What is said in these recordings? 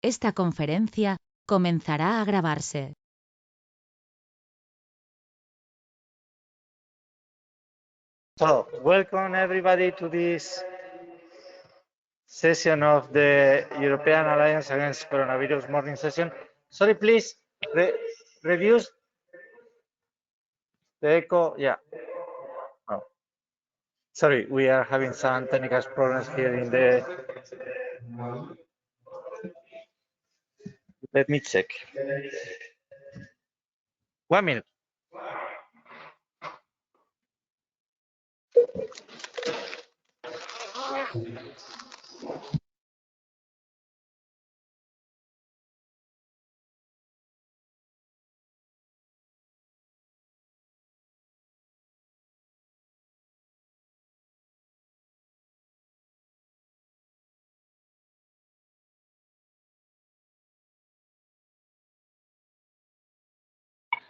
Esta conferencia comenzará a grabarse. So, welcome everybody to this session of the European Alliance Against Coronavirus morning session. Sorry, please reduce the echo. Yeah. Oh. Sorry, we are having some technical problems here in the. Let me check. 1 minute.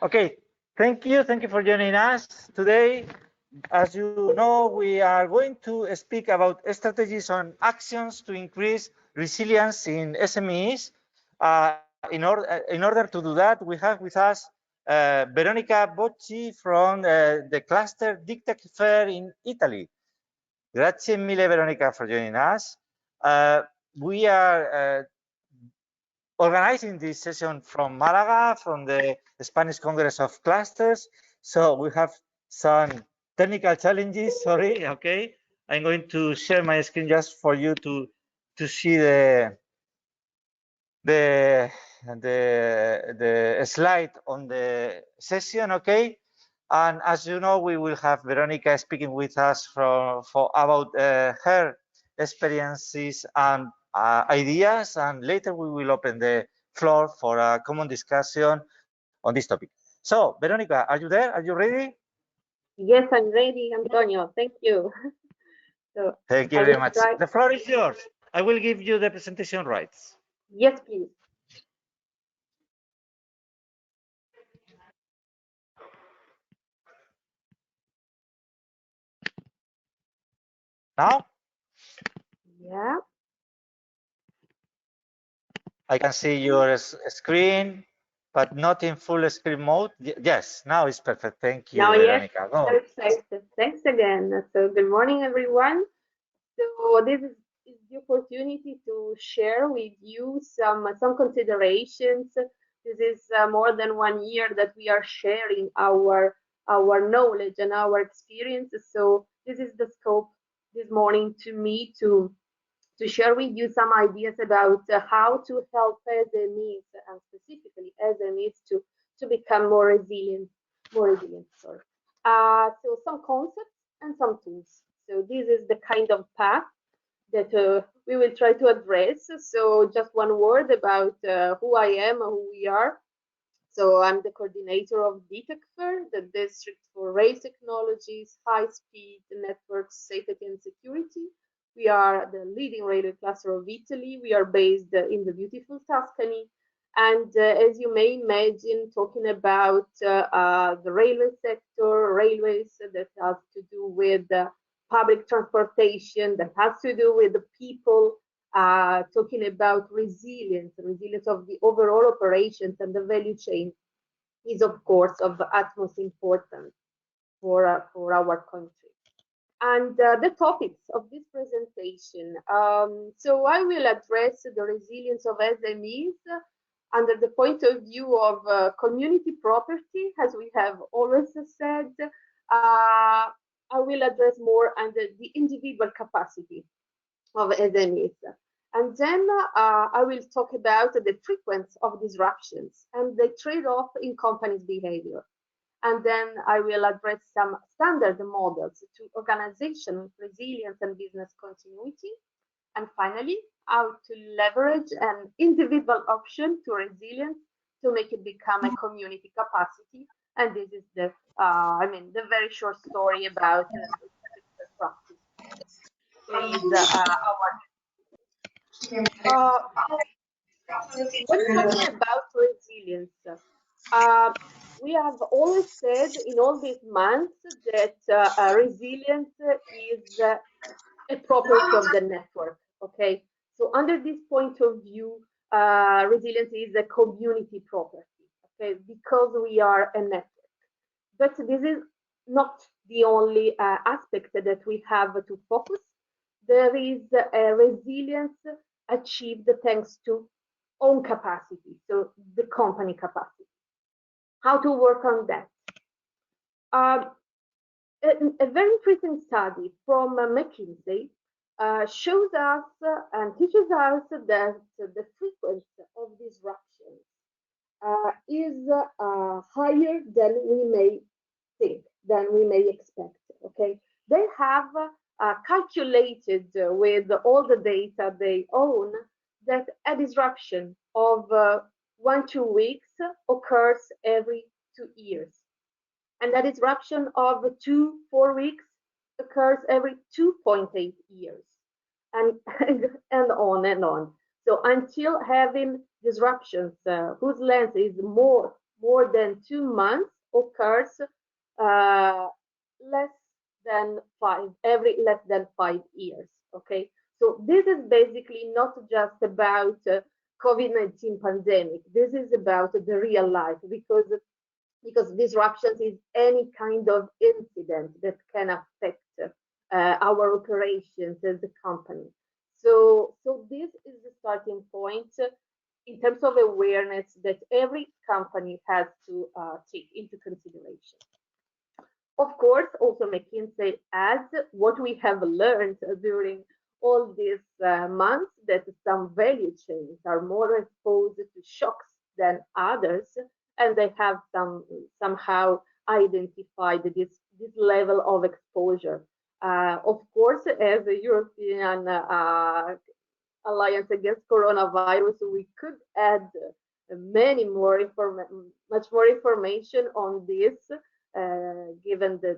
Okay, thank you for joining us today. As you know, we are going to speak about strategies on actions to increase resilience in SMEs. In order to do that, we have with us Veronica Bocci from the cluster Dictech Fair in Italy. Grazie mille, Veronica, for joining us. We are organizing this session from Malaga, from the Spanish Congress of Clusters. So we have some technical challenges, sorry, okay. I'm going to share my screen just for you to see the slide on the session, okay. And as you know, we will have Veronica speaking with us about her experiences and ideas, and later we will open the floor for a common discussion on this topic. So, Veronica, are you there? Are you ready? Yes, I'm ready, Antonio. Thank you. So thank you very much. The floor is yours. I will give you the presentation rights. Yes, please. Now? Yeah. I can see your screen, but not in full screen mode. Yes, now it's perfect. Thank you, now, Veronica. Yes, perfect. Thanks again. So good morning, everyone. So this is the opportunity to share with you some considerations. This is more than 1 year that we are sharing our knowledge and our experiences. So this is the scope this morning to me to share with you some ideas about how to help SMEs and specifically SMEs to become more resilient. Sorry. So some concepts and some tools. So this is the kind of path that we will try to address. So just one word about who I am and who we are. So I'm the coordinator of DTECFER, the District for Rail Technologies, High Speed Networks, Safety and Security. We are the leading railway cluster of Italy. We are based in the beautiful Tuscany. And as you may imagine, talking about the railway sector, railways that has to do with public transportation, that has to do with the people, talking about resilience of the overall operations and the value chain is, of course, of utmost importance for our country. And the topics of this presentation. So I will address the resilience of SMEs under the point of view of community property, as we have always said. I will address more under the individual capacity of SMEs. And then I will talk about the frequency of disruptions and the trade-off in companies' behavior. And then I will address some standard models to organization resilience and business continuity. And finally, how to leverage an individual option to resilience to make it become a community capacity. And this is the, the very short story about practice. When talking about resilience, we have always said in all these months that resilience is a property of the network. Okay, so under this point of view, resilience is a community property, okay, because we are a network. But this is not the only aspect that we have to focus. There is a resilience achieved thanks to own capacity, so the company capacity. How to work on that? A very interesting study from McKinsey shows us and teaches us that the frequency of disruptions is higher than we may think, than we may expect. Okay, they have calculated with all the data they own that a disruption of 1-2 weeks occurs every 2 years, and a disruption of 2-4 weeks occurs every 2.8 years, and and on and on. So until having disruptions whose length is more than 2 months occurs less than less than 5 years. Okay, so this is basically not just about COVID-19 pandemic. This is about the real life, because disruptions is any kind of incident that can affect our operations as a company. So this is the starting point in terms of awareness that every company has to take into consideration. Of course, also McKinsey adds what we have learned during all these months, that some value chains are more exposed to shocks than others, and they have somehow identified this level of exposure. Of course, as a European Alliance Against Coronavirus, we could add much more information on this, given the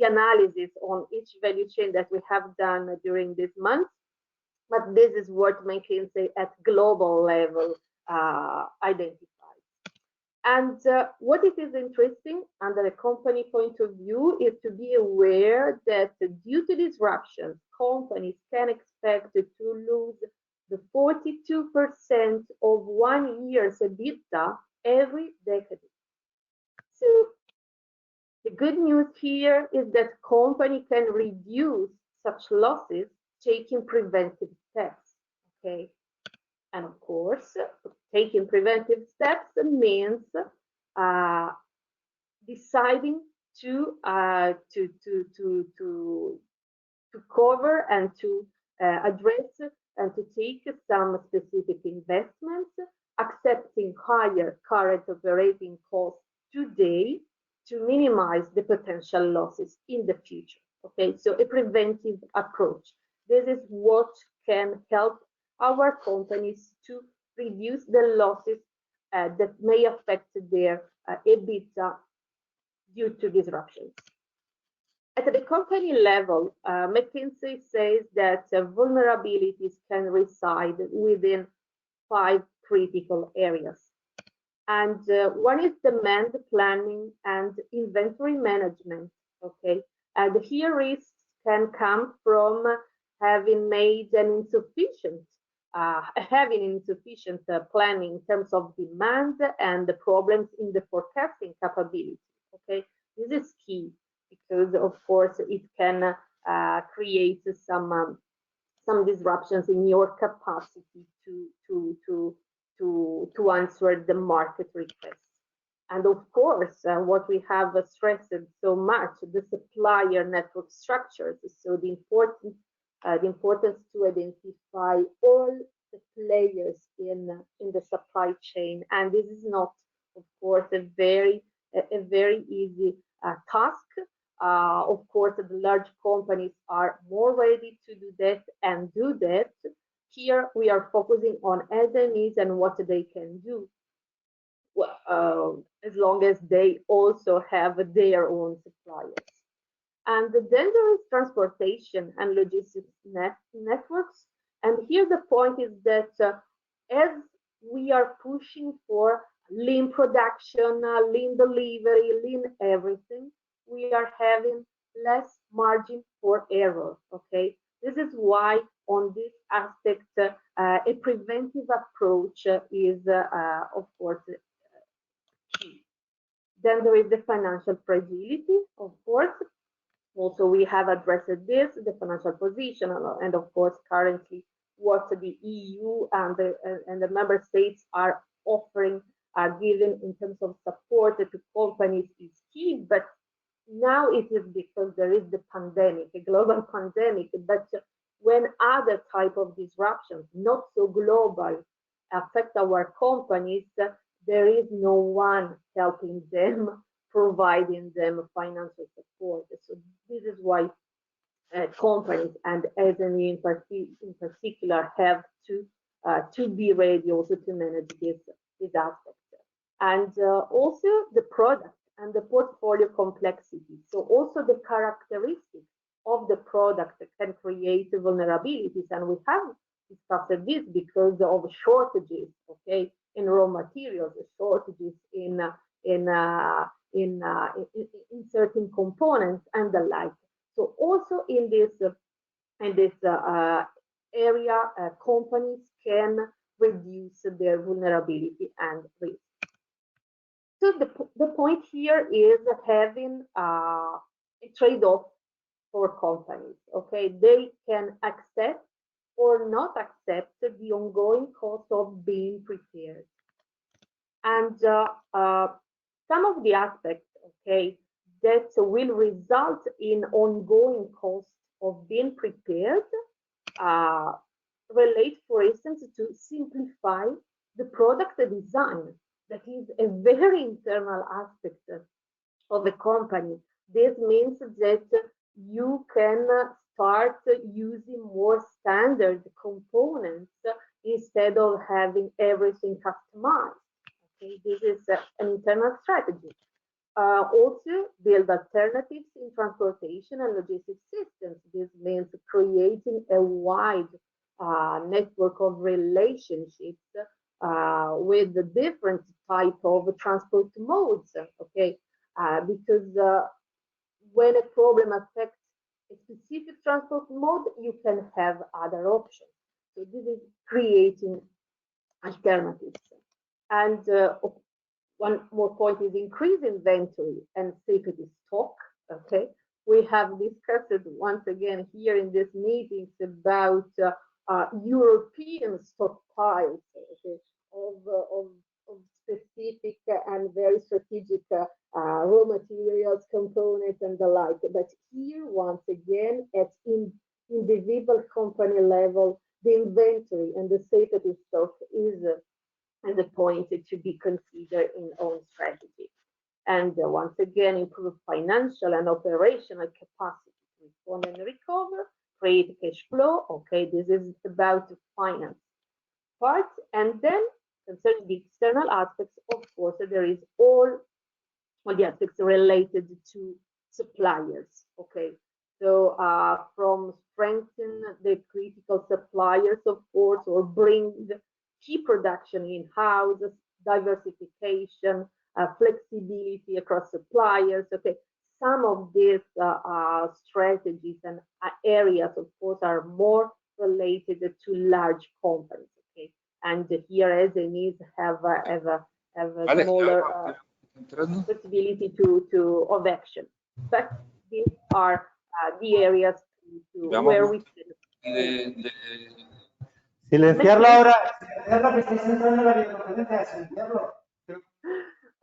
analysis on each value chain that we have done during this month. But this is what McKinsey at global level identifies. And what it is interesting under a company point of view is to be aware that due to disruptions, companies can expect to lose the 42% of 1 year's EBITDA every decade. So the good news here is that company can reduce such losses taking preventive steps. Okay, and of course, taking preventive steps means deciding to cover and to address and to take some specific investments, accepting higher current operating costs today to minimize the potential losses in the future. Okay, so a preventive approach. This is what can help our companies to reduce the losses that may affect their EBITDA due to disruptions. At the company level, McKinsey says that vulnerabilities can reside within 5 critical areas. And one is demand planning and inventory management. Okay, and here risks can come from having made an insufficient planning in terms of demand and the problems in the forecasting capability. Okay, this is key because, of course, it can create some disruptions in your capacity to answer the market requests. And of course, what we have stressed so much, the supplier network structures. So the importance to identify all the players in the supply chain, and this is not, of course, a very easy task. Of course, the large companies are more ready to do that and do that. Here we are focusing on SMEs and what they can do, as long as they also have their own suppliers. And then there is transportation and logistics networks. And here the point is that as we are pushing for lean production, lean delivery, lean everything, we are having less margin for error. Okay, this is why on this aspect, a preventive approach is, of course, key. Then there is the financial fragility, of course. Also, we have addressed this, the financial position, and of course, currently what the EU and the member states are offering, given in terms of support to companies is key. But now it is because there is the pandemic, a global pandemic. But when other type of disruptions, not so global, affect our companies, there is no one helping them, providing them financial support. So this is why companies and SME in particular have to be ready also to manage this aspect. And also the product and the portfolio complexity. So also the characteristics of the product can create vulnerabilities, and we have discussed this because of shortages, okay, in raw materials, shortages in certain components and the like. So also in this area, companies can reduce their vulnerability and risk. So the point here is having a trade-off for companies. Okay, they can accept or not accept the ongoing cost of being prepared. And some of the aspects, okay, that will result in ongoing cost of being prepared relate, for instance, to simplify the product design. That is a very internal aspect of a company. This means that you can start using more standard components instead of having everything customized. Okay, this is an internal strategy. Also, build alternatives in transportation and logistics systems. This means creating a wide network of relationships with the different type of transport modes. Okay, because when a problem affects a specific transport mode, you can have other options. So this is creating alternatives. And one more point is increase inventory and safety stock. Okay, we have discussed it once again here in this meetings about European stockpiles, okay, of specific and very strategic raw materials, components, and the like. But here, once again, at individual company level, the inventory and the safety stock is a point to be considered in own strategy. And once again, improve financial and operational capacity to respond and recover, create cash flow. Okay, this is about the finance part. And then concerning the external aspects, of course, there is all the aspects related to suppliers. Okay, so from strengthen the critical suppliers, of course, or bring the key production in-house, diversification, flexibility across suppliers. Okay, some of these strategies and areas, of course, are more related to large companies. Okay, and here SMEs have a smaller flexibility of action. But these are the areas where we can. Silenciarlo ahora, silenciarlo que estáis entrando en la videoconferencia, silenciarlo.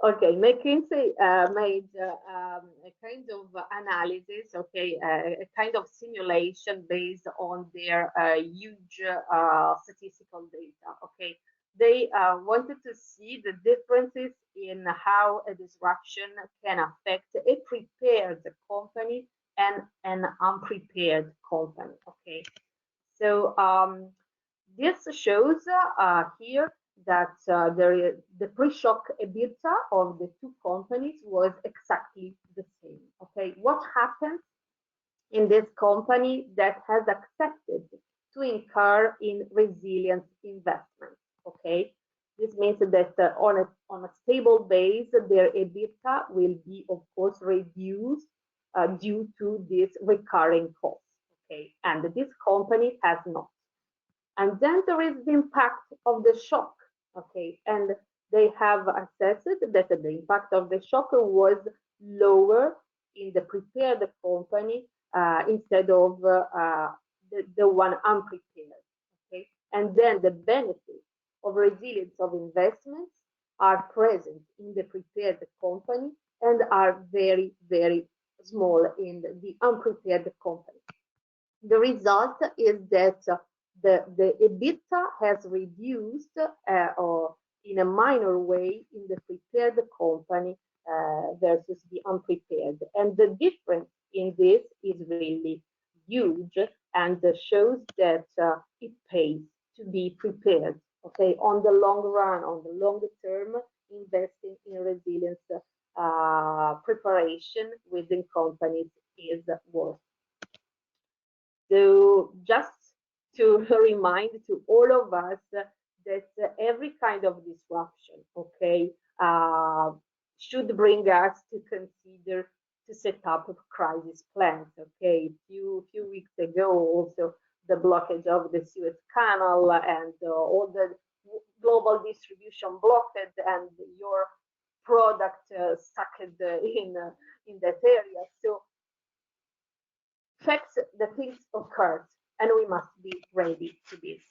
Okay, McKinsey made a kind of analysis, okay, a kind of simulation based on their huge statistical data. Okay, they wanted to see the differences in how a disruption can affect a prepared company and an unprepared company. Okay, so this shows here that the pre-shock EBITDA of the two companies was exactly the same. Okay, what happens in this company that has accepted to incur in resilience investments? Okay, this means that on a stable base, their EBITDA will be, of course, reduced due to this recurring cost. Okay, and this company has not. And then there is the impact of the shock, okay? And they have assessed that the impact of the shock was lower in the prepared company instead of the one unprepared, okay? And then the benefits of resilience of investments are present in the prepared company and are very, very small in the unprepared company. The result is that the EBITDA has reduced or in a minor way in the prepared company versus the unprepared. And the difference in this is really huge and shows that it pays to be prepared. Okay, on the long run, on the longer term, investing in resilience preparation within companies is worth. So just to remind to all of us that every kind of disruption, okay, should bring us to consider to set up crisis plans. Okay, few weeks ago, also the blockage of the Suez Canal and all the global distribution blocked, and your product stuck in that area. So facts, the things occurred, and we must be ready to this.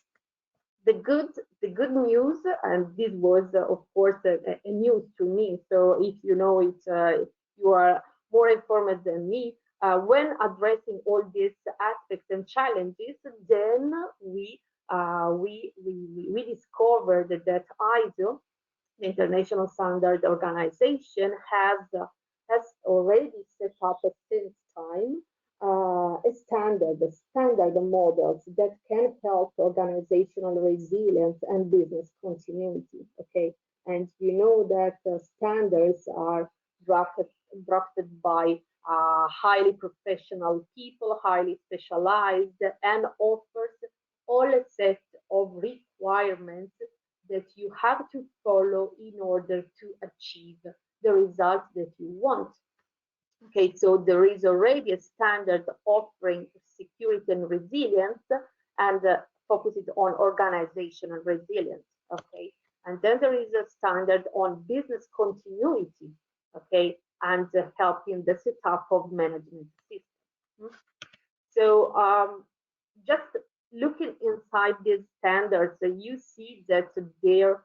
The good news, and this was of course a news to me. So if you know it, you are more informed than me. When addressing all these aspects and challenges, then we discovered that ISO, the International Standard Organization, has already set up since time standard models that can help organizational resilience and business continuity. Okay, and you know that standards are drafted by highly professional people, highly specialized, and offers all a set of requirements that you have to follow in order to achieve the results that you want. Okay, so there is already a standard offering security and resilience, and focuses on organizational resilience. Okay, and then there is a standard on business continuity. Okay, and helping the setup of management systems. So just looking inside these standards, you see that their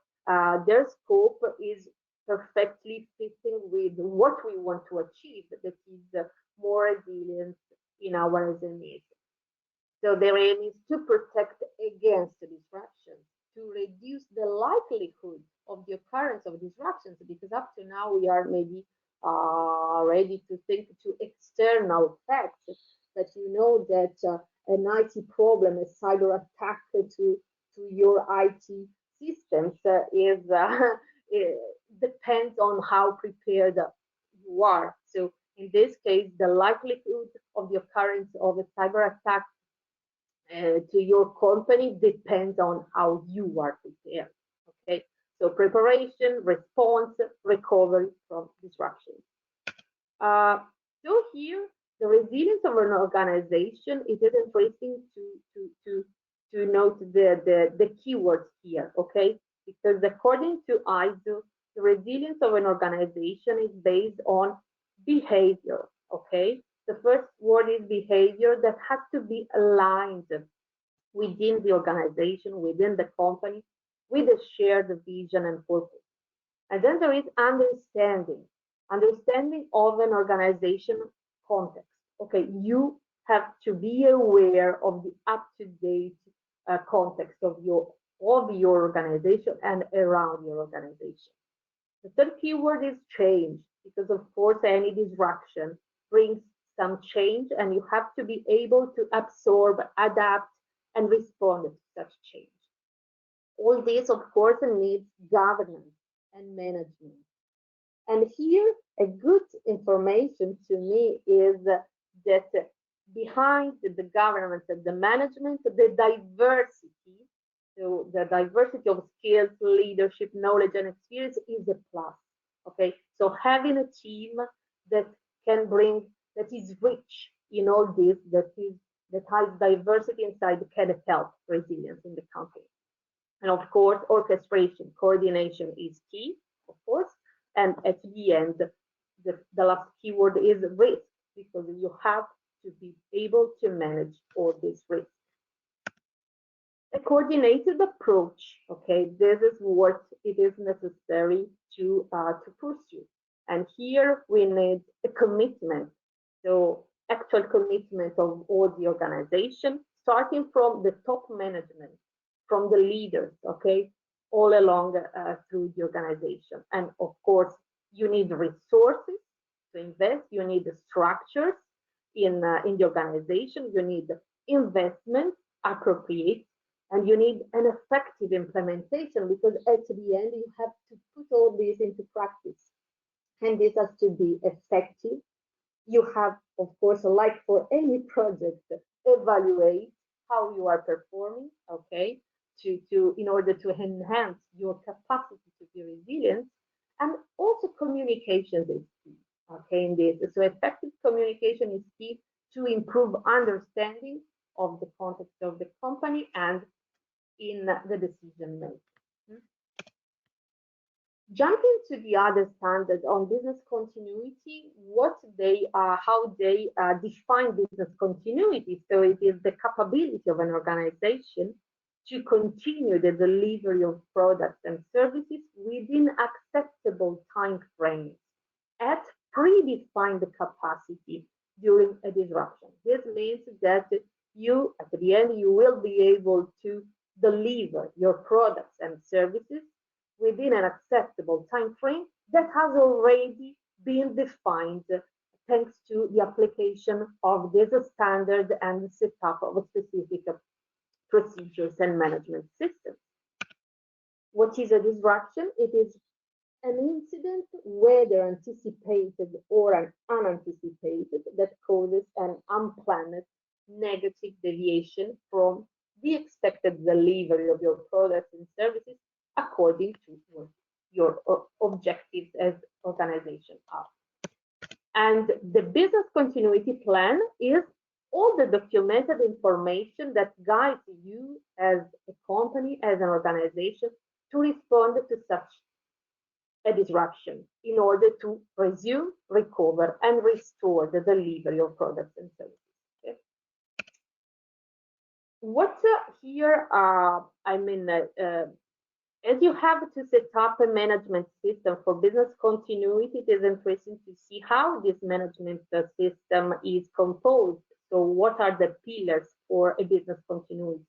scope is perfectly fitting with what we want to achieve, that is more resilience in our SMEs. So their aim is to protect against disruptions, to reduce the likelihood of the occurrence of disruptions, because up to now we are maybe ready to think to external facts, but you know that an IT problem, a cyber attack to your IT systems is depends on how prepared you are. So in this case, the likelihood of the occurrence of a cyber attack to your company depends on how you are prepared. Okay, so preparation, response, recovery from disruption. So here, the resilience of an organization, it is interesting to note the keywords here. Okay, because according to ISO, the resilience of an organization is based on behavior. Okay, the first word is behavior that has to be aligned within the organization, within the company, with a shared vision and purpose. And then there is understanding of an organization context. Okay, you have to be aware of the up-to-date context of your organization and around your organization. The third keyword is change, because of course any disruption brings some change, and you have to be able to absorb, adapt, and respond to such change. All this, of course, needs governance and management. And here, a good information to me is that behind the governance and the management, the diversity, so the diversity of skills, leadership, knowledge, and experience is a plus. Okay, so having a team that can bring, that is rich in all this, that is that has diversity inside can help resilience in the company. And of course, orchestration, coordination is key, of course. And at the end, the last keyword is risk, because you have to be able to manage all these risks. A coordinated approach, okay, this is what it is necessary to pursue. And here we need a commitment, so actual commitment of all the organization, starting from the top management, from the leaders, okay, all along through the organization. And of course, you need resources to invest, you need the structures in the organization, you need investment appropriate, and you need an effective implementation, because at the end you have to put all this into practice, and this has to be effective. You have, of course, like for any project, evaluate how you are performing, okay, in order to enhance your capacity to be resilient. And also communication is key, okay, in this. So effective communication is key to improve understanding of the context of the company and in the decision making. Jumping to the other standards on business continuity, how they define business continuity. So it is the capability of an organization to continue the delivery of products and services within acceptable time frames at predefined capacity during a disruption. This means that you, at the end, you will be able to deliver your products and services within an acceptable time frame that has already been defined thanks to the application of this standard and the setup of specific procedures and management systems. What is a disruption? It is an incident, whether anticipated or unanticipated, that causes an unplanned negative deviation from the expected delivery of your products and services according to what your objectives as organization are. And the business continuity plan is all the documented information that guides you as a company, as an organization, to respond to such a disruption in order to resume, recover, and restore the delivery of products and services. Okay? What here, as you have to set up a management system for business continuity, it is interesting to see how this management system is composed. So what are the pillars for a business continuity?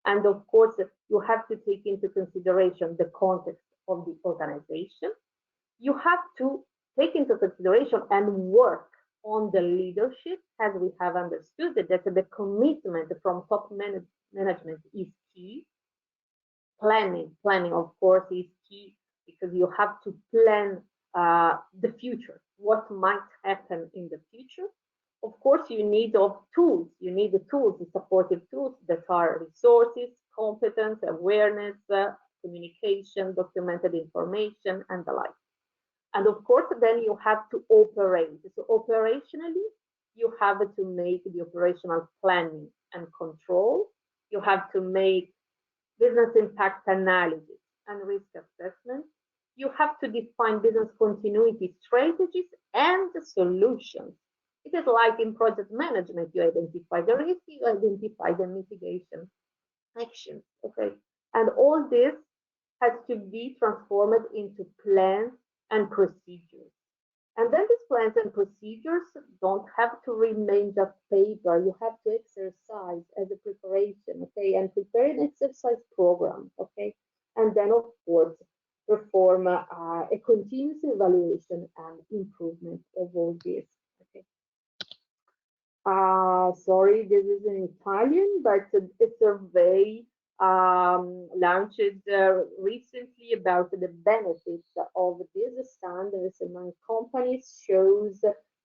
And of course, you have to take into consideration the context of the organization. You have to take into consideration and work on the leadership, as we have understood that the commitment from top management is key. Planning, of course, is key, because you have to plan the future, what might happen in the future. Of course, you need tools. You need the tools, the supportive tools that are resources, competence, awareness, communication, documented information, and the like. And of course, then you have to operate. So operationally, you have to make the operational planning and control. You have to make business impact analysis and risk assessment. You have to define business continuity strategies and solutions. It is like in project management, you identify the risk, you identify the mitigation actions, okay? And all this has to be transformed into plans and procedures. And then these plans and procedures don't have to remain just paper. You have to exercise as a preparation, okay, and prepare an exercise program, okay, and then of course perform a continuous evaluation and improvement of all this. Okay. Sorry, this is in Italian, but a survey launched recently about the benefits of these standards among companies shows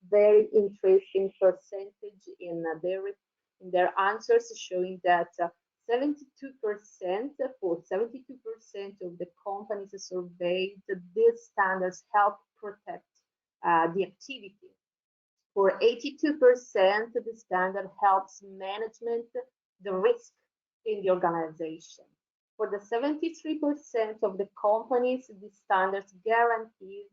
very interesting percentage in their answers, showing that 72% for 72% of the companies surveyed, these standards help protect the activity For 82%, the standard helps management the risk in the organization. For the 73% of the companies, the standards guarantees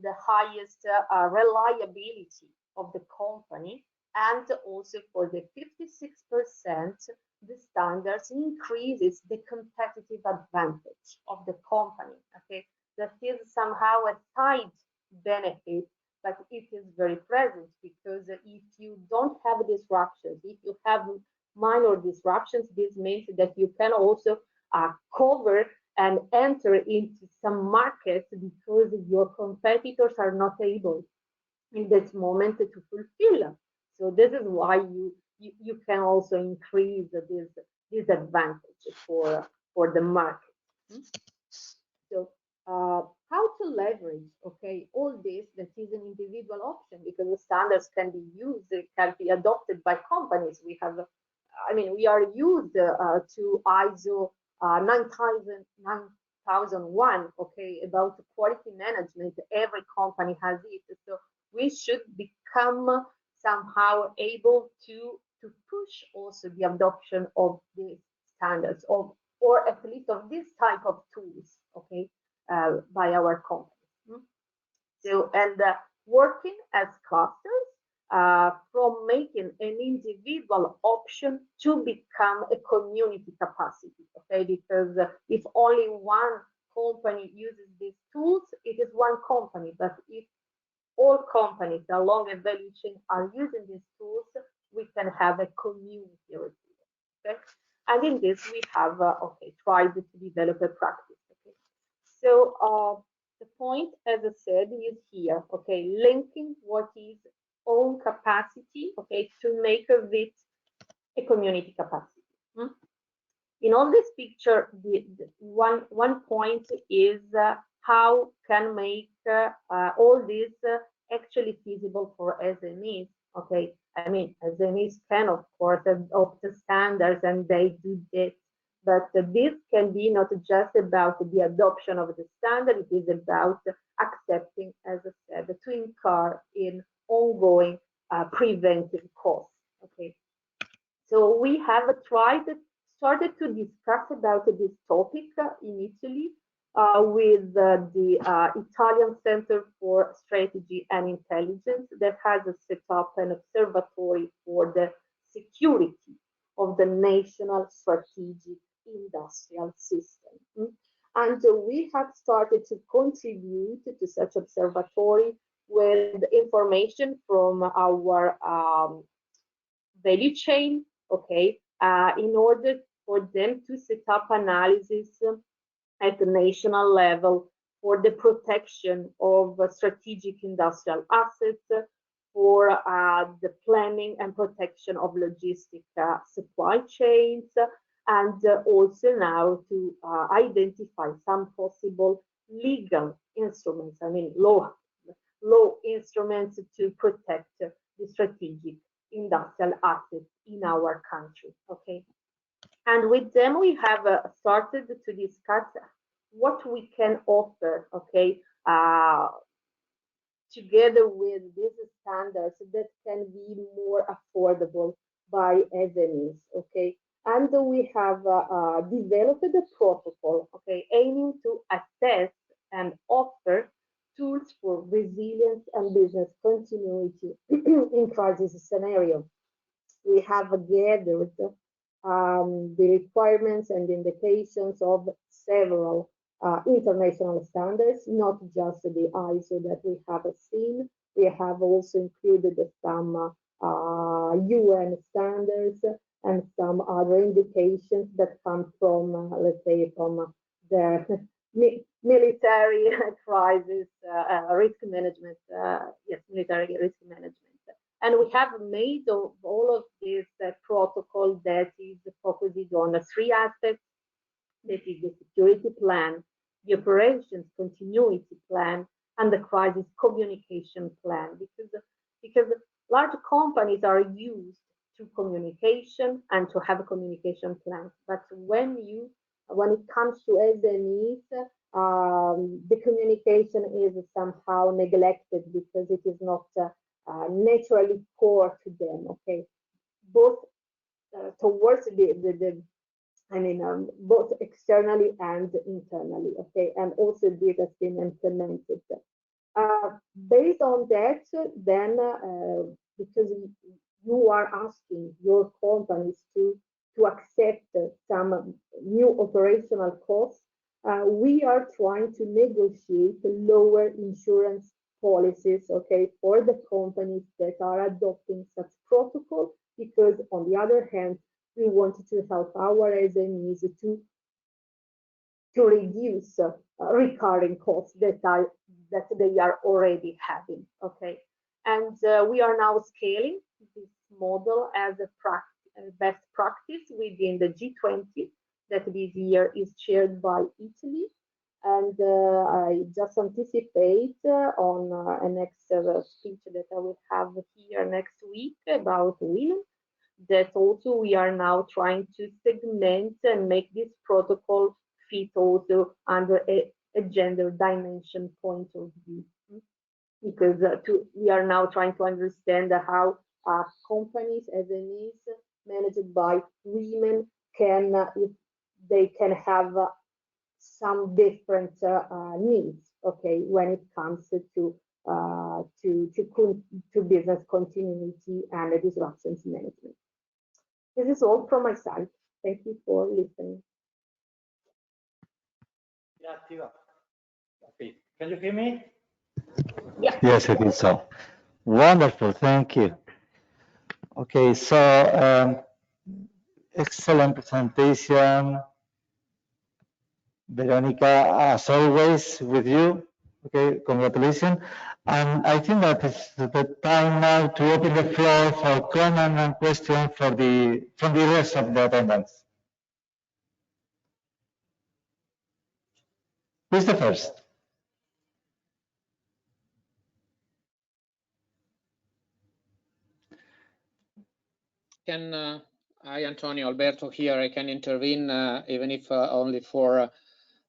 the highest reliability of the company, and also for the 56%, the standards increases the competitive advantage of the company. Okay, that is somehow a side benefit, but it is very present, because if you don't have disruptions, if you have minor disruptions, this means that you can also cover and enter into some markets because your competitors are not able in that moment to fulfill. So this is why you can also increase this advantage for the market. So how to leverage, okay, all this that is an individual option, because the standards can be used, it can be adopted by companies. We have, I mean, we are used to ISO 9001, okay, about quality management. Every company has it. So we should become somehow able to push also the adoption of these standards, or at least of this type of tools, okay, by our companies. So, and working as clusters, from making an individual option to become a community capacity, okay, because if only one company uses these tools, it is one company, but if all companies along a value chain are using these tools, we can have a community review, okay? And in this, we have, okay, tried to develop a practice, okay? So the point, as I said, is here, okay, linking what is own capacity, okay, to make of it a community capacity. In all this picture, the one point is how can make all this actually feasible for SMEs. Okay, I mean, SMEs can of course adopt the standards, and they do this, but this can be not just about the adoption of the standard. It is about accepting, as I said, to incur in ongoing preventive costs. Okay, so we have started to discuss about this topic in Italy with the Italian Center for Strategy and Intelligence, that has set up an observatory for the security of the national strategic industrial system. And we have started to contribute to such observatory with information from our value chain, okay, in order for them to set up analysis at the national level for the protection of strategic industrial assets, for the planning and protection of logistic supply chains, and also now to identify some possible legal instruments, I mean law instruments to protect the strategic industrial assets in our country, okay? And with them, we have started to discuss what we can offer, okay, together with these standards that can be more affordable by SMEs, okay? And we have developed a protocol, okay, aiming to assess and offer tools for resilience and business continuity in crisis scenario. We have gathered the requirements and indications of several international standards, not just the ISO that we have seen. We have also included some UN standards and some other indications that come from, let's say, from the military crisis risk management, yes, military risk management. And we have made of all of this protocol that is focused on three aspects. That is the security plan, the operations continuity plan, and the crisis communication plan. Because large companies are used to communication and to have a communication plan. But when it comes to SMEs, the communication is somehow neglected because it is not naturally core to them. Okay, both towards both externally and internally. Okay, and also this has been implemented. Based on that, then because you are asking your companies to accept some new operational costs, we are trying to negotiate lower insurance policies, okay, for the companies that are adopting such protocol, because on the other hand, we wanted to help our SMEs to reduce recurring costs that they are already having. Okay, and we are now scaling this model as a best practice within the G20 that this year is chaired by Italy. And I just anticipate on a next speech that I will have here next week about women, that also we are now trying to segment and make this protocol fit also under a gender dimension point of view. Because we are now trying to understand how companies, SMEs managed by women can, if they can have some different needs, okay, when it comes to business continuity and disruptions management. This is all from my side. Thank you for listening. Okay, can you hear me? Yeah. Yes, I think so. Wonderful, thank you. Okay, so excellent presentation, Veronica, as always with you. Okay, congratulations. And I think that it's the time now to open the floor for comment and question from the rest of the attendants. Who's the first? Hi, Antonio, Alberto here. I can intervene, even if only for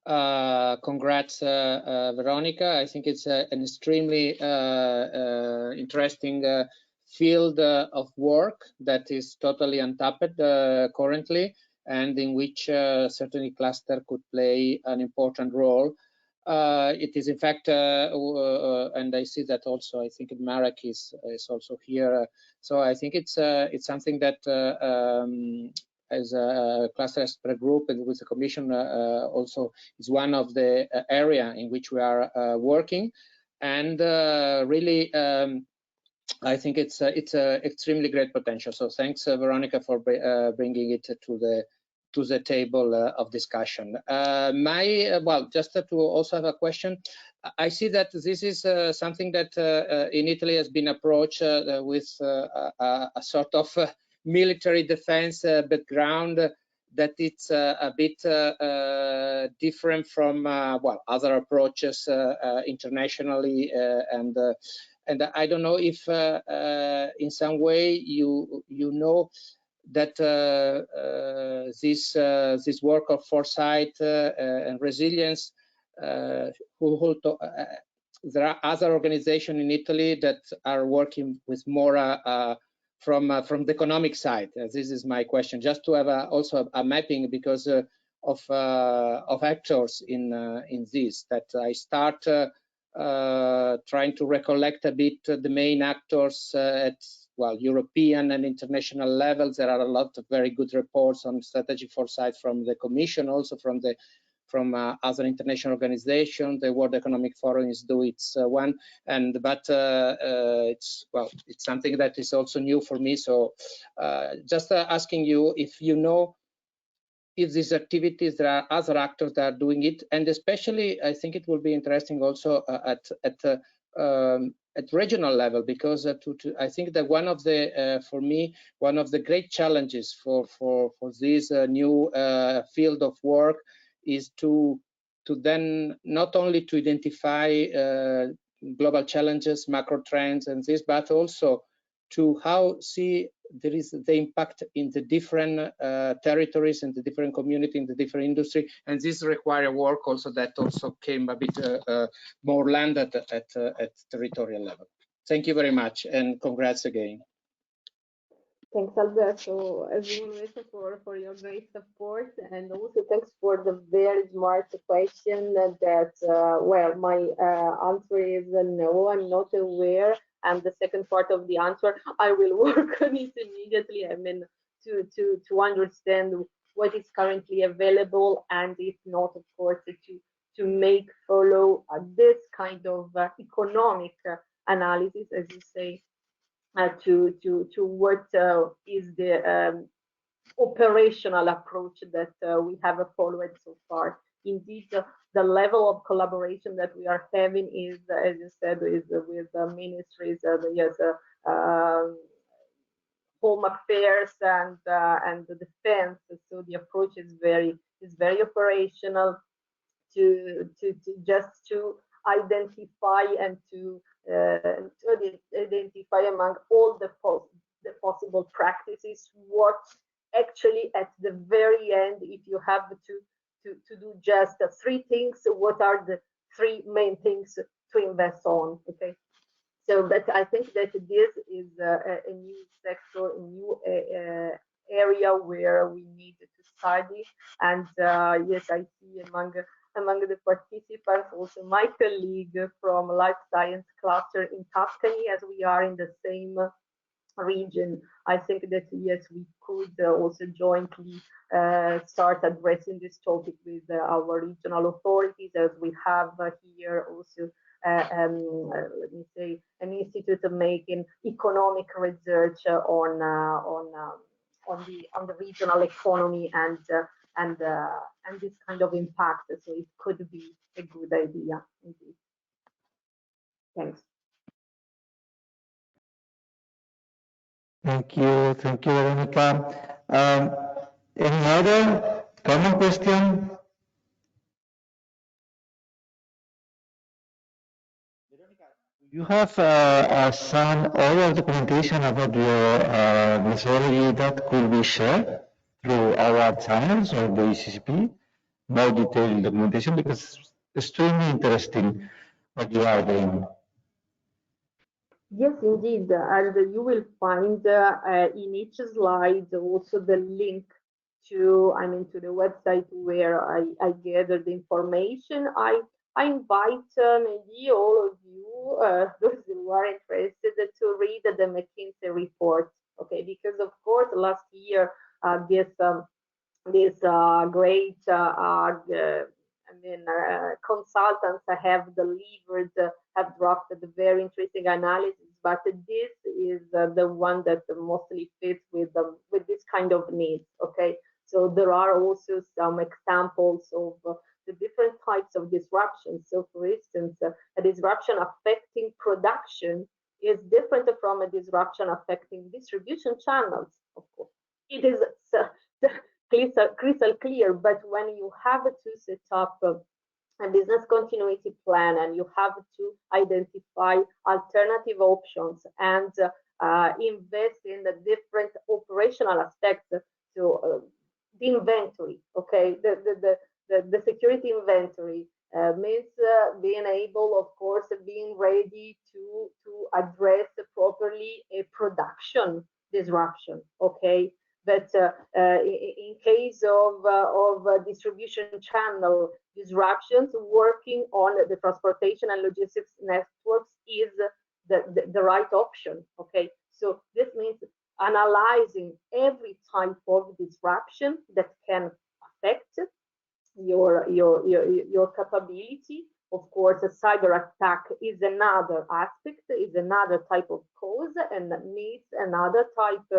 congrats, Veronica. I think it's an extremely interesting field of work that is totally untapped currently, and in which certainly cluster could play an important role. It is in fact, and I see that also, I think Marek is also here. So I think it's something that as a cluster expert group and with the Commission also is one of the area in which we are working, and really I think it's a extremely great potential. So thanks, Veronica, for bringing it to the table of discussion. Well, just to also have a question. I see that this is something that in Italy has been approached with a sort of military defense background, that it's a bit different from well, other approaches internationally, and I don't know if in some way you know that this work of foresight and resilience, there are other organizations in Italy that are working with more from the economic side. This is my question, just to have also a mapping, because of actors in this, that I start trying to recollect a bit the main actors at, well, European and international levels. There are a lot of very good reports on strategic foresight from the Commission, also from other international organizations. The World Economic Forum is doing its one, but it's something that is also new for me. So just asking you if you know if these activities, there are other actors that are doing it, and especially I think it will be interesting also at regional level, because I think that one of the for me, one of the great challenges for this new field of work is to then not only to identify global challenges, macro trends and this, but also to how see there is the impact in the different territories and the different community in the different industry, and this require work also that also came a bit more landed at territorial level. Thank you very much, and congrats again. Thanks, Alberto, as always, for your great support, and also thanks for the very smart question that, well, my answer is no, I'm not aware. And the second part of the answer, I will work on it immediately. I mean, to understand what is currently available, and if not, of course, to make follow this kind of economic analysis, as you say, to what is the operational approach that we have followed so far. Indeed, the level of collaboration that we are having is, as you said, is with ministries, yes, home affairs and the defense. So the approach is very operational to just to identify and to identify among all the possible practices what actually at the very end, if you have to do just three things, what are the three main things to invest on? Okay, so but I think that this is a new sector, a new area where we need to study. And yes, I see among the participants also my colleague from life science cluster in Tuscany, as we are in the same region. I think that yes, we could also jointly start addressing this topic with our regional authorities, as we have here also let me say an institute making economic research on the regional economy and this kind of impact. So it could be a good idea indeed. Thanks. Thank you, Veronica. Any other common question? You have some other documentation about your methodology that could be shared through our channels or the ECCP, more detailed documentation, because it's extremely interesting what you are doing. Yes, indeed, and you will find in each slide also the link to, I mean, to the website where I gathered the information. I invite maybe all of you, those who are interested, to read the McKinsey report. Okay, because of course last year this great consultants have delivered, have drafted very interesting analysis, but this is the one that mostly fits with this kind of needs. Okay, so there are also some examples of the different types of disruptions. So, for instance, a disruption affecting production is different from a disruption affecting distribution channels. Of course, it is crystal clear, but when you have to set up a business continuity plan and you have to identify alternative options and invest in the different operational aspects, so the inventory, okay, the security inventory means being able, of course, being ready to address properly a production disruption, okay. But in case of distribution channel disruptions, working on the transportation and logistics networks is the right option. Okay, so this means analyzing every type of disruption that can affect your capability. Of course, a cyber attack is another aspect, is another type of cause, and needs another type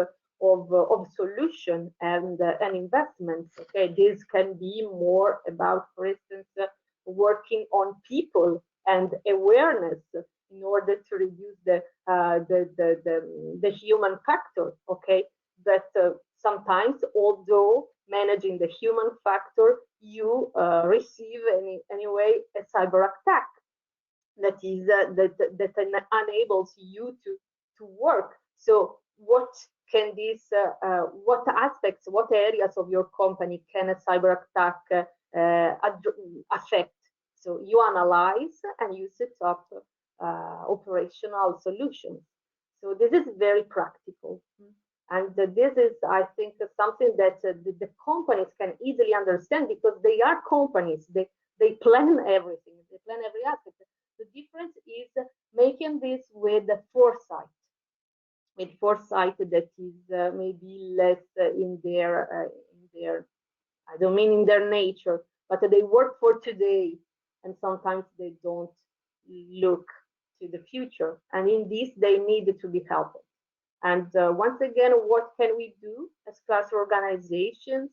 of solution and investments. Okay, this can be more about, for instance, working on people and awareness in order to reduce the human factor. Okay, but sometimes, although managing the human factor, you receive anyway a cyber attack that is that enables you to work. So what can this what aspects, what areas of your company can a cyber attack affect? So you analyze and you set up operational solutions. So this is very practical. And this is, I think, something that the companies can easily understand, because they are companies. They plan everything. They plan every aspect. The difference is making this with foresight. With foresight that is maybe less in their, I don't mean in their nature, but they work for today, and sometimes they don't look to the future. And in this, they need to be helped. And once again, what can we do as cluster organizations?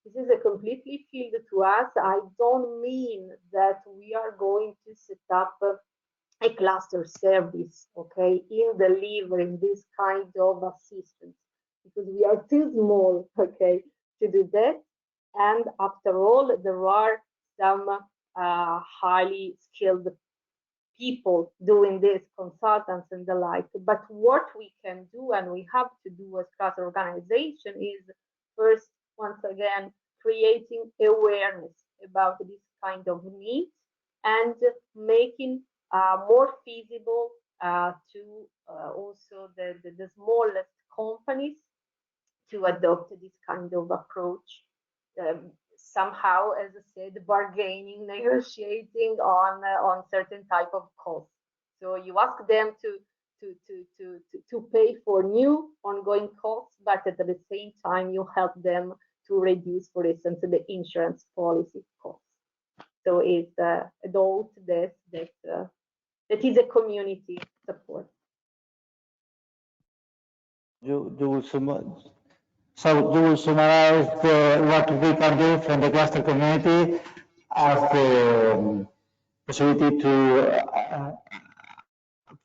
This is a completely field to us. I don't mean that we are going to set up a cluster service, okay, in delivering this kind of assistance, because we are too small, okay, to do that. And after all, there are some highly skilled people doing this, consultants and the like. But what we can do, and we have to do as cluster organization, is first, once again, creating awareness about this kind of needs and making more feasible to also the smallest companies to adopt this kind of approach. Somehow, as I said, bargaining, negotiating on certain type of costs. So you ask them to pay for new ongoing costs, but at the same time you help them to reduce, for instance, the insurance policy costs. So it's adult that is a community support. You will summarize what we can do from the cluster community as the possibility to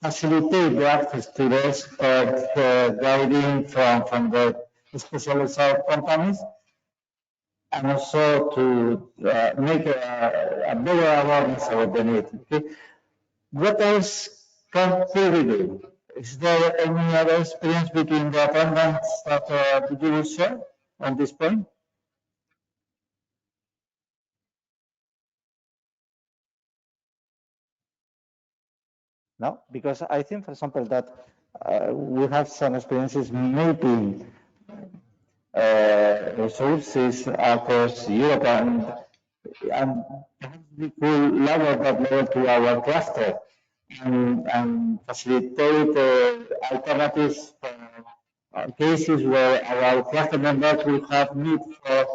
facilitate the access to the expert guiding from the specialized companies, and also to make a better awareness about the need. Okay? What else can we do? Is there any other experience between the attendants that you will share on this point? No, because I think, for example, that we have some experiences mapping resources across Europe, and we could lower that level to our cluster and facilitate alternatives for cases where our cluster members will have need for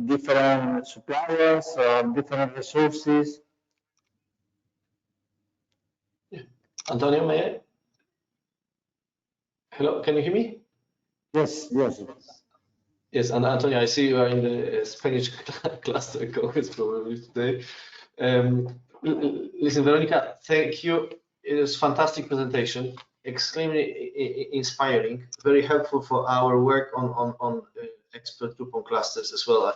different suppliers or different resources. Antonio, may I? Hello, can you hear me? Yes, yes. Yes, and Antonio, I see you are in the Spanish cluster caucus probably today. Listen, Veronica, thank you. It was a fantastic presentation, extremely inspiring, very helpful for our work on expert group on clusters as well,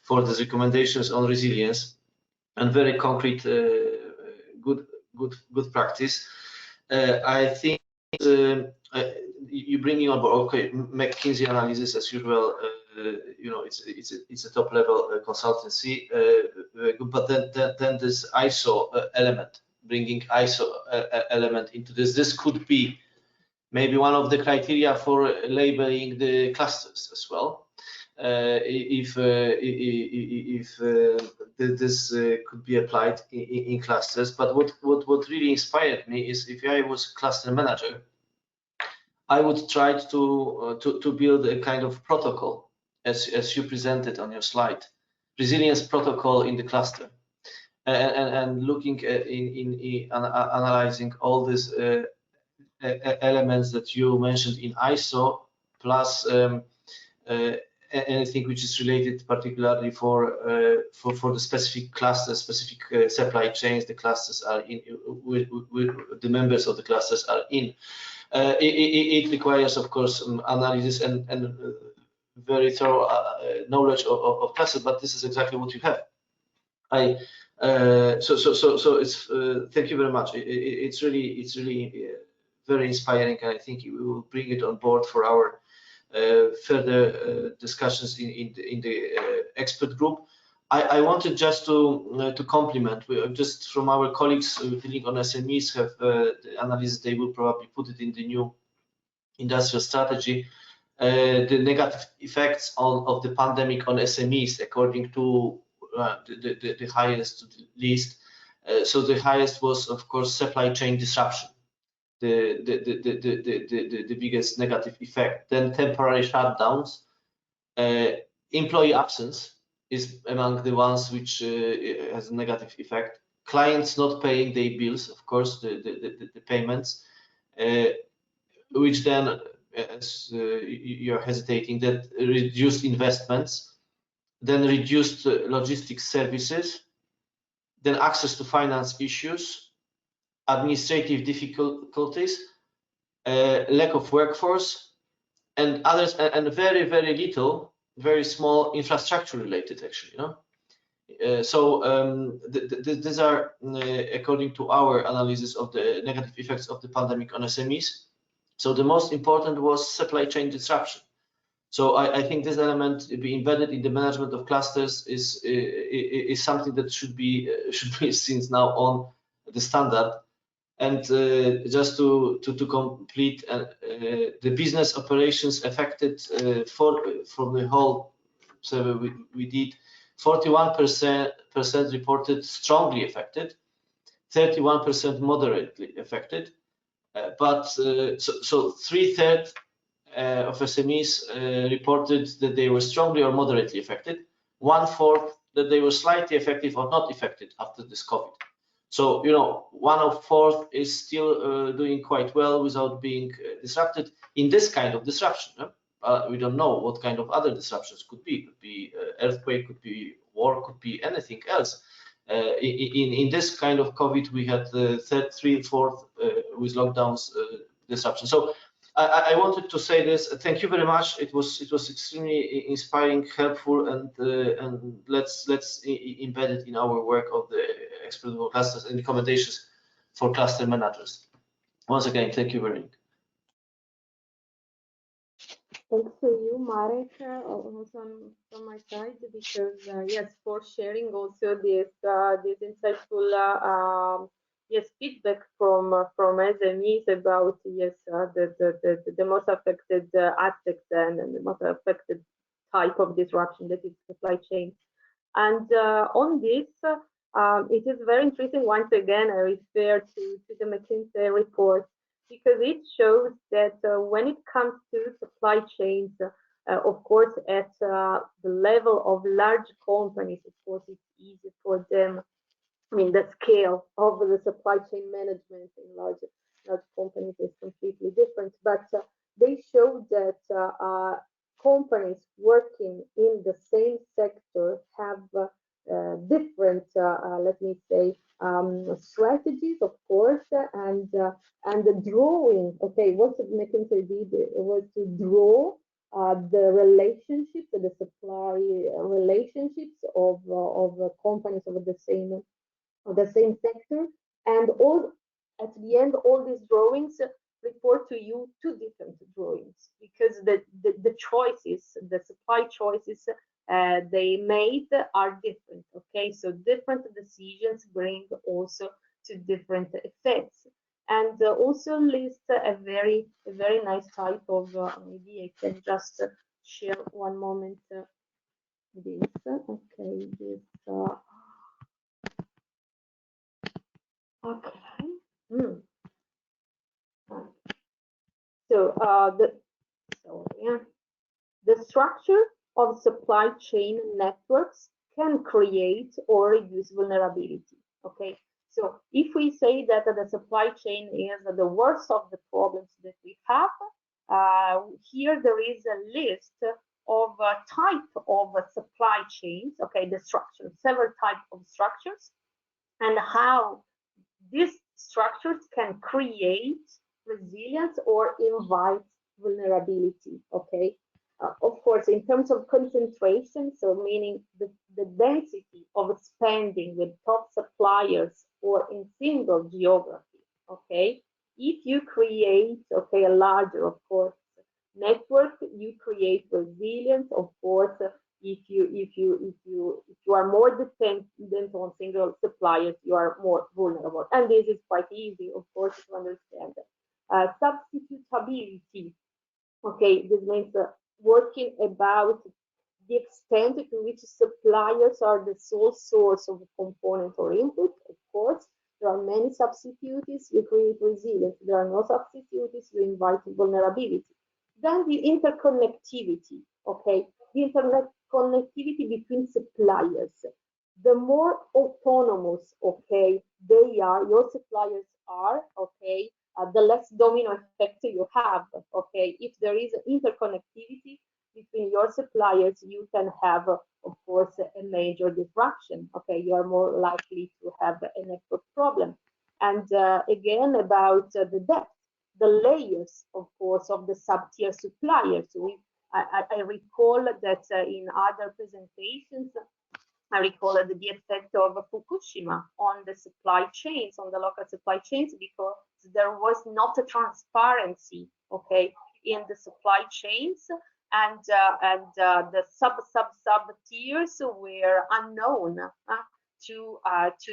for these recommendations on resilience, and very concrete, good practice. I think you bringing on board, okay, McKinsey analysis as usual. You know, it's a top level consultancy, but then this ISO element, bringing ISO element into this. This could be maybe one of the criteria for labeling the clusters as well. If this could be applied in clusters. But what really inspired me is, if I was cluster manager, I would try to build a kind of protocol, as you presented on your slide, resilience protocol in the cluster, and looking in analyzing all these elements that you mentioned in ISO, plus anything which is related particularly for the specific cluster, specific supply chains the clusters are in, with the members of the clusters are in. It requires, of course, analysis and very thorough knowledge of clusters, but this is exactly what you have. So it's thank you very much. It's really very inspiring, and I think we will bring it on board for our further discussions in the expert group. I wanted just to complement. Just from our colleagues dealing on SMEs have the analysis. They will probably put it in the new industrial strategy. The negative effects of the pandemic on SMEs, according to the highest list. So the highest was, of course, supply chain disruption, the biggest negative effect. Then temporary shutdowns, employee absence is among the ones which has a negative effect. Clients not paying their bills, of course, the payments, which then, as you're hesitating, that reduced investments, then reduced logistics services, then access to finance issues, administrative difficulties, lack of workforce, and others, and very, very little, very small infrastructure related, actually. These are, according to our analysis of the negative effects of the pandemic on SMEs. So the most important was supply chain disruption. So I think this element be embedded in the management of clusters is something that should be since now on the standard. And just to complete, the business operations affected from the whole survey we did, 41% reported strongly affected, 31% moderately affected, but so 3/3 of SMEs reported that they were strongly or moderately affected, 1/4 that they were slightly affected or not affected after this COVID. So, 1/4 is still doing quite well without being disrupted in this kind of disruption. We don't know what kind of other disruptions could be. Could be earthquake, could be war, could be anything else. In this kind of COVID, we had 3/4 with lockdowns disruption. So I wanted to say this. Thank you very much. It was extremely inspiring, helpful, and let's embed it in our work of the exploitable clusters and recommendations for cluster managers. Once again, thank you very much. Thanks to you, Marek, also from my side, because yes, for sharing also this insightful feedback from SMEs about the most affected aspects and the most affected type of disruption, that is supply chain. And on this, it is very interesting. Once again, I refer to the McKinsey report, because it shows that when it comes to supply chains, of course, at the level of large companies, of course, it's easy for them. I mean, the scale of the supply chain management in large companies is completely different. But they show that companies working in the same sector have different, let me say, strategies, of course, and the drawing. Okay, what McKinsey did was to draw the relationships, the supply relationships of companies of the same sector, and all at the end, all these drawings report to you two different drawings, because the choices, the supply choices they made are different. Okay, so different decisions bring also to different effects, and also list a very nice type of maybe I can just share one moment this. Okay, this okay. So the structure of supply chain networks can create or reduce vulnerability. Okay, so if we say that the supply chain is the worst of the problems that we have, here there is a list of type of supply chains. Okay, the structure, several types of structures, and how these structures can create resilience or invite vulnerability. Okay, of course, in terms of concentration, so meaning the density of spending with top suppliers or in single geography. Okay, if you create a larger, of course, network, you create resilience. Of course, if you are more dependent on single suppliers, you are more vulnerable. And this is quite easy, of course, to understand. Substitutability. Okay, this means working about the extent to which suppliers are the sole source of a component or input. Of course, there are many substitutes, you create resilience. There are no substitutes, you invite vulnerability. Then the interconnectivity, okay? The interconnectivity between suppliers. The more autonomous, okay, they are, your suppliers are, okay, the less domino effect you have, okay? If there is interconnectivity between your suppliers, you can have, of course, a major disruption, okay? You are more likely to have a network problem. And again, about the depth, the layers, of course, of the sub-tier suppliers. I recall that in other presentations, I recall the effect of Fukushima on the supply chains, on the local supply chains, because there was not a transparency, okay, in the supply chains, and the sub tiers were unknown to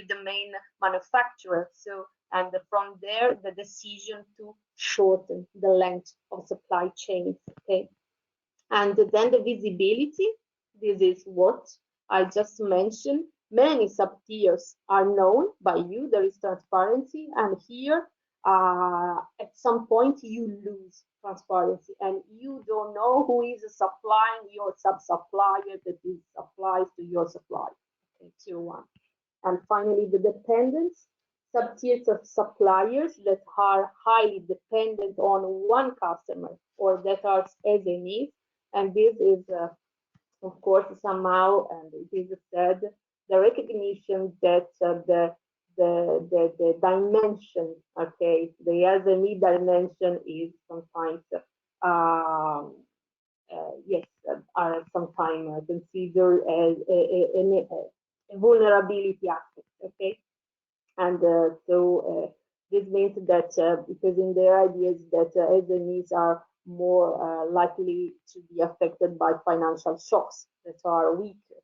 the main manufacturer. So, and from there, the decision to shorten the length of supply chains, okay. And then the visibility, this is what I just mentioned. Many sub-tiers are known by you, there is transparency, and here at some point you lose transparency and you don't know who is supplying your sub-supplier that is supplies to your supplier, okay, tier one. And finally, the dependence, sub-tiers of suppliers that are highly dependent on one customer or that are SMEs, and this is of course, somehow, and it is said, the recognition that the dimension, okay, the SME dimension is sometimes, yes, are sometimes considered as a vulnerability aspect, okay, and so this means that because in their ideas that SMEs are more likely to be affected by financial shocks that are weaker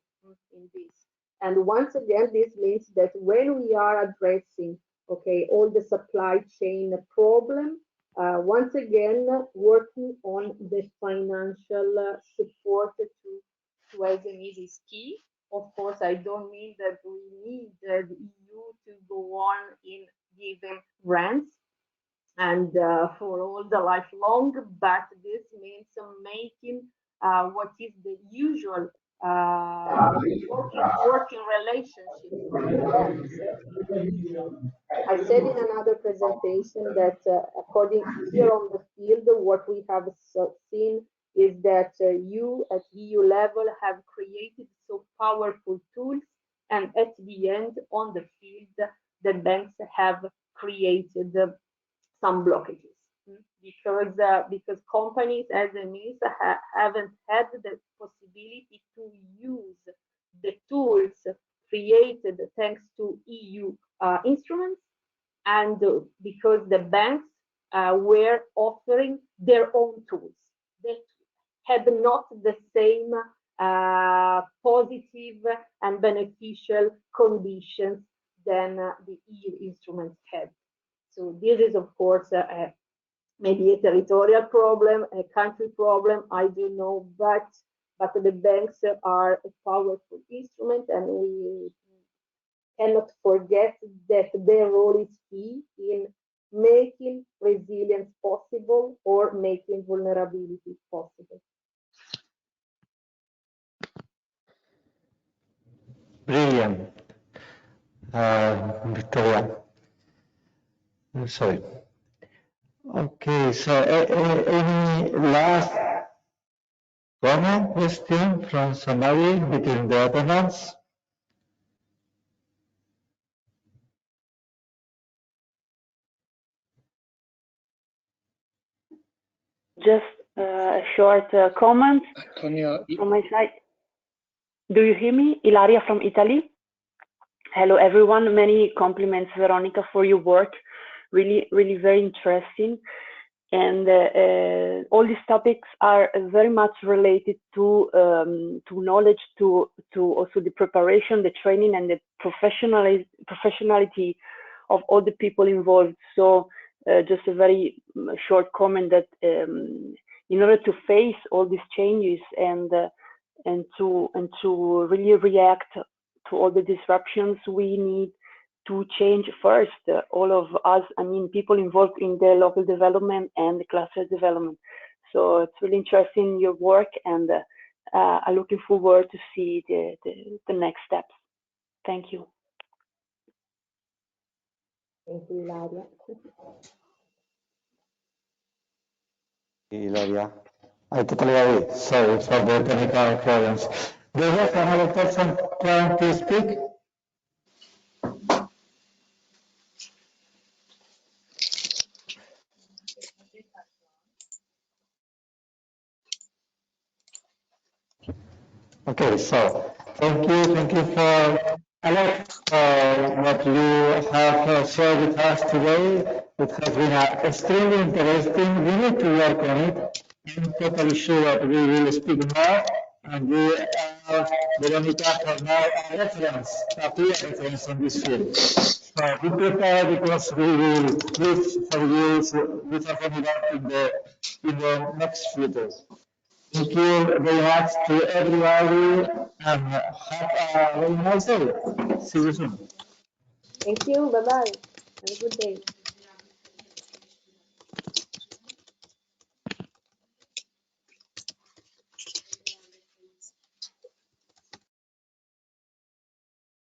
in this. And once again, this means that when we are addressing, okay, all the supply chain problem, once again, working on the financial support to SMEs is key. Of course, I don't mean that we need the EU to go on in giving grants and for all the lifelong, but this means making what is the usual working relationship with the banks. I said in another presentation that according here on the field, what we have seen is that you at EU level have created so powerful tools, and at the end on the field, the banks have created some blockages because companies, SMEs, haven't had the possibility to use the tools created thanks to EU instruments, and because the banks were offering their own tools that had not the same positive and beneficial conditions than the EU instruments had. So this is, of course, maybe a territorial problem, a country problem, I don't know, but the banks are a powerful instrument, and we cannot forget that their role is key in making resilience possible or making vulnerability possible. Brilliant, Victoria. Sorry. Okay, so any last comment, question from somebody between the attendants? Just a short comment Antonio, from my side. Do you hear me? Ilaria from Italy. Hello, everyone. Many compliments, Veronica, for your work. Really, really very interesting. And all these topics are very much related to knowledge, to also the preparation, the training, and the professionality of all the people involved. So just a very short comment that in order to face all these changes and to really react to all the disruptions, we need to change first, all of us, I mean, people involved in the local development and the cluster development. So it's really interesting, your work, and I'm looking forward to see the next steps. Thank you. Thank you, Ilaria. Ilaria. I totally agree. Sorry for the technical problems. There was another person trying to speak. Okay, so thank you for Alex for what you have shared with us today. It has been extremely interesting. We need to work on it. I'm totally sure that we will speak more, and we are, Veronica, for now a reference, a clear reference in this field. So be prepared because we will look for you without any doubt in the next future. Thank you very much to everybody and have a very nice day. See you soon. Thank you. Bye-bye. Have a good day.